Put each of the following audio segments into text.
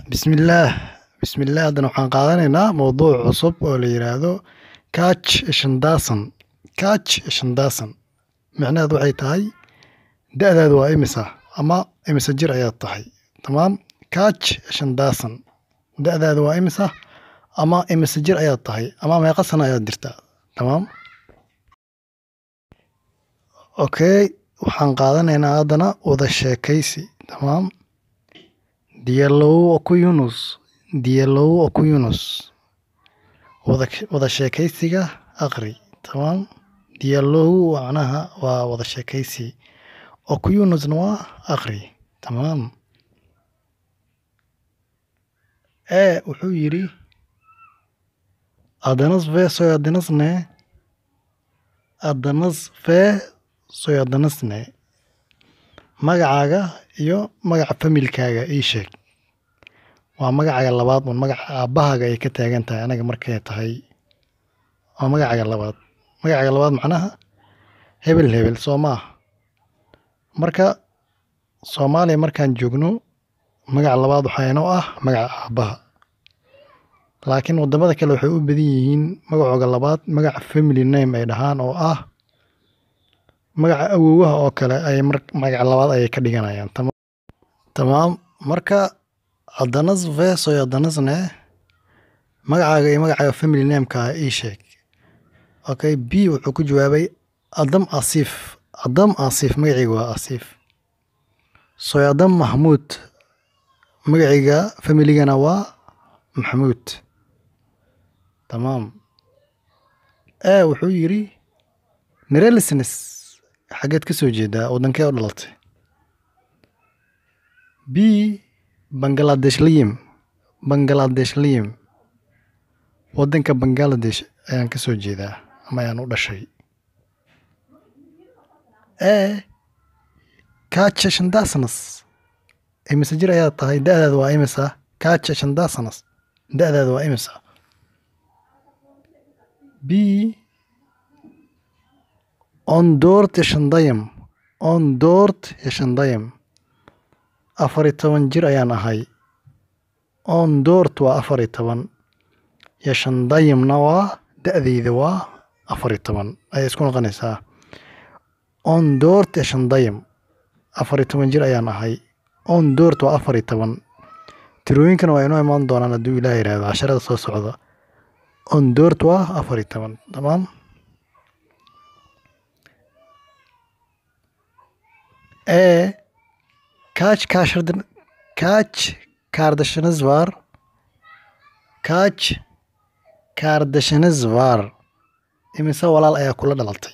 Bismillaah. Bismillaah. Haddana waxaan qaadanaynaa mowduuc cusub oo la yiraahdo Catch Shandasan. Catch Shandasan. Micnaheedu waxay tahay da'daadu waa imisa ama imisa jir ayaad tahay. Tamaam. Catch Shandasan. Da'daadu waa imisa ama imisa jir ayaad tahay ama meeqa sano ayaad jirtaa. Tamaam. Okay. Waxaan qaadanaynaa haddana wada sheekaysi. Tamaam. Dialow Okuyunus. Dialow Okuyunus. wada sheekaysiga aqri. Tamaam. Dialow macnaha waa wada sheekaysi. Okuyunusna waa aqri. Tamaam. Wuxuu yiri Adanas ve soyadinasne. Adanas ve soyadinasne. Magacaaga iyo magaca familkaaga ii sheeg. Waa magacaaga labaad oo magaca aabahaaga ay ka taagan tahay anaga markay tahay. Waa magacaaga labaad. Magacaaga labaad macnaha hebel hebel Soomaa. Marka Soomaaliya markaan joogno magaca labaad waxaa inoo ah magaca aabaha. Laakiin wadamada kale waxay u badan yihiin magacooga labaad magaca family name ay dhahaan oo ah magaca awoowaha oo kale ay magaca labaad ay ka dhiganayaan. Tamaam. Marka Adanas ve soyadinasne magacaaga iyo magaca family name-ka ii sheeg. Okay, B wuxuu ku jawaabay Adam Asif. Adam Asif magacayga waa Asif. Soyadam Mahmud magacayga family-gana waa Maxamuud. Tamaam. Wuxuu yiri Nerelesnes xageed ka soo jeedaa wadankee u dhalatay. B Bangladeshliyim. Bangladeshliyim. Wadanka Bangladesh ayaan ka soo jeedaa ama ayaan u dhashay. Catch Shandasanas. Imisa jir ayaad tahay da'daadu waa imisa. Catch Shandasanas. Da'daadu waa imisa. B Ondort Shandayam. Ondort Shandayam. 14 jir ayaan ahay. Ondort waa 14. Shandayamna waa da'dayda waa 14 ay isku noqonaysaa. Ondort Shandayam 14 jir ayaan ahay. Ondort waa 14. Tirooyinkan waa inoo imaan doonaan hadduu Ilaahay yiraahdo casharada soo socda. Ondort waa 14. Tamaam. Catch Kardashians var. Imisa walaal ayaa kula dhalatay.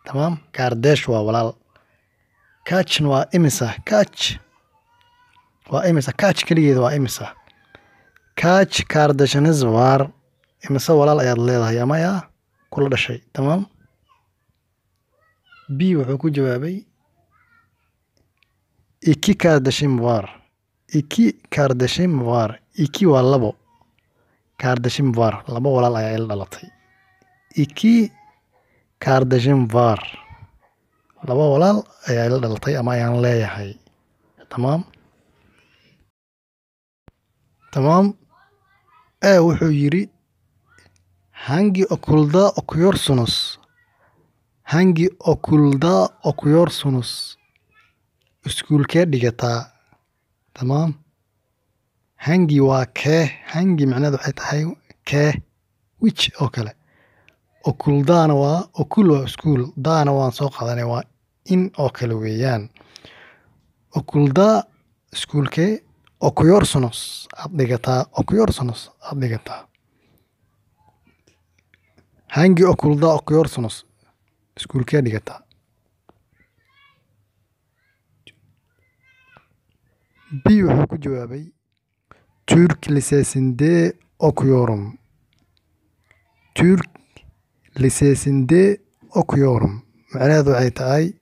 Tamaam. Kardesh waa walaal. Catch waa imisa. Catch waa imisa. Catch kaligeeda waa imisa. Catch Kardashians var. Imisa walaal ayaad leedahay ama ayaa kula dhashay. Tamaam. B wuxuu ku jawaabay Iki Kardashian var. Iki Kardashian var. Iki waa labo. Kardashian var. Labo walaal ayaa ila dhalatay. Iki Kardashian var. Labo walaal ayaa ila dhalatay ama ayaan leeyahay. Tamaam. Tamaam. Wuxuu yiri Hangi okulda okuyorsunuz. Hangi okulda okuyorsunuz. Iskuulkee dhigataa. Tamaam. Hangi waa kee. Hangi macnaheedu waxay tahay kee. Which oo kale. Okuldaana waa okul waa iskuul. Daana waan soo qaadanay waa in oo kale weeyaan. Okulda iskuulkee okuyorsunuz aad dhigataa. Okuyorsunuz aad dhigataa. Hangi okulda okuyorsunuz iskuulkee dhigataa. B wuxuu ku jawaabay Türk Lisesi'nde okuyorum. Türk Lisesi'nde okuyorum. Macnaheedu waxay tahay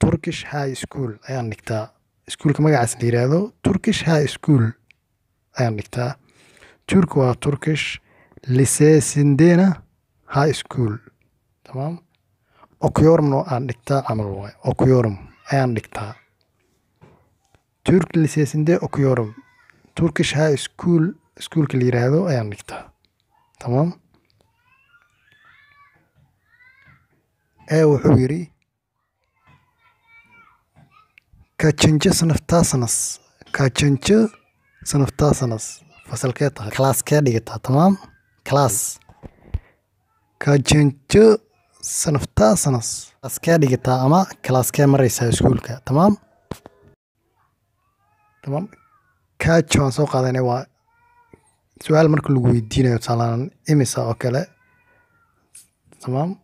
Turkish High School ayaan dhigtaa. Iskuulka magacaas la yiraahdo Turkish High School ayaan dhigtaa. Turk waa Turkish. Lisesi'ndena High School. Tamaam. Okuyorumna aan dhigtaa camal waay. Okuyorum ayaan dhigtaa. Türk Lisesi'nde okuyorum. Turkish High School iskuulka la yiraahdo ayaan dhigtaa. Tamam. Wuxuu yiri kaçıncı sınıftasınız? Kaçıncı sınıftasınız? Fasalkee tahay? Kalaaskee dhigataa? Tamam. Class. Kaçıncı sınıftasınız? Kalaaskee dhigataa ama kalaaskee maraysaa iskuulka? Tamam. Tamam. Kaç waan soo qaadanay waa su'aal marka lagu weydiinayo tusaalaan imisa oo kale. Tamam.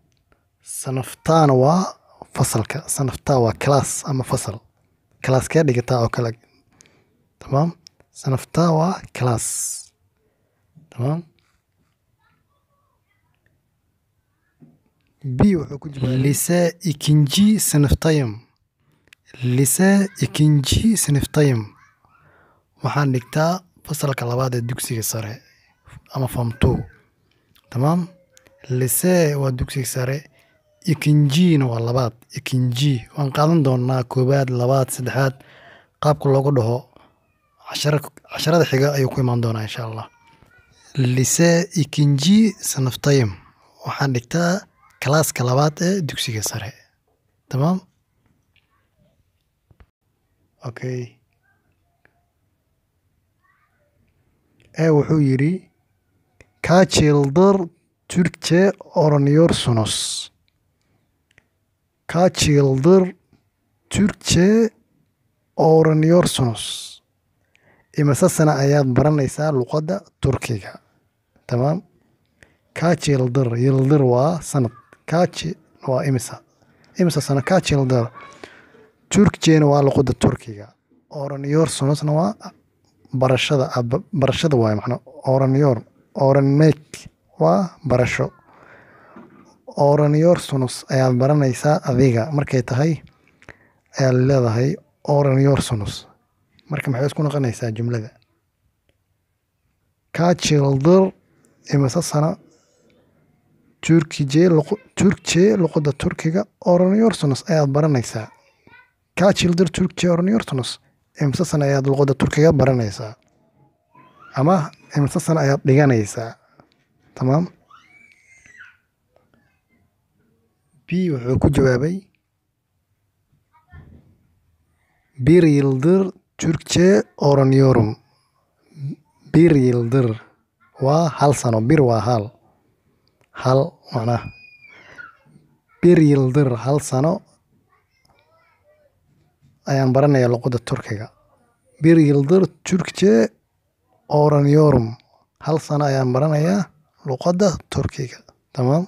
Sınıftaan waa fasalka. Sınıftaa waa class ama fasal. Kalaaskee dhigataa oo kale. Tamam. Sınıftaa waa class. Tamam. Wuxuu ku jiraa lise ikinci sınıftayım. Lise ikinci sınıftayım. Waxaan dhigtaa fasalka labaad ee dugsiga sare ama form 2. Tamam. Lise waa dugsiga sare. Ikinjina waa labaad. Ikinji waan qaadan doonaa koobaad, labaad, saddexaad qaabka loogu dhaho casharada xiga ayuu ku imaan doonaa insha Allah. Lise ikinci sınıftayım. Waxaan dhigtaa kalaaska labaad ee dugsiga sare. Tamam. Okay. Wuxuu yiri kaç yıldır Türkçe öğreniyorsunuz? Kaç yıldır Türkçe öğreniyorsunuz? Imisa sana ayaad baranaysaa luqadda Turkiga? Tamam. Kaç yıldır? Yıldır waa sanad. Kaç waa imisa. Imisa sana kaç yıldır? Türkçeena waa luqadda Turkiga. Öğreniyorsunuzna waa barashada waaye macna. Öğrenmek waa barasho. Öğreniyorsunuz ayaad baranaysaa adiga markay tahay ayaad leedahay öğreniyorsunuz. Marka maxay isku noqonaysaa jumlada? Kaç yıldır imisa sana Türkçe luqadda Turkiga öğreniyorsunuz ayaad baranaysaa. Kaç yıldır Türkçe öğreniyorsunuz? Imisa sana ayaad luqadda Turkiga baranaysaa. Ama imisa sana ayaad dhiganaysaa. Tamam. Wuxuu ku jawaabay bir yıldır Türkçe öğreniyorum. Bir yıldır waa hal sano. Bir waa hal. Hal macna. Bir yıldır hal sano ayaan baranayaa luqadda Turkiga. Bir yıldır Türkçe öğreniyorum. Hal sano ayaan baranayaa luqadda Turkiga. Tamam.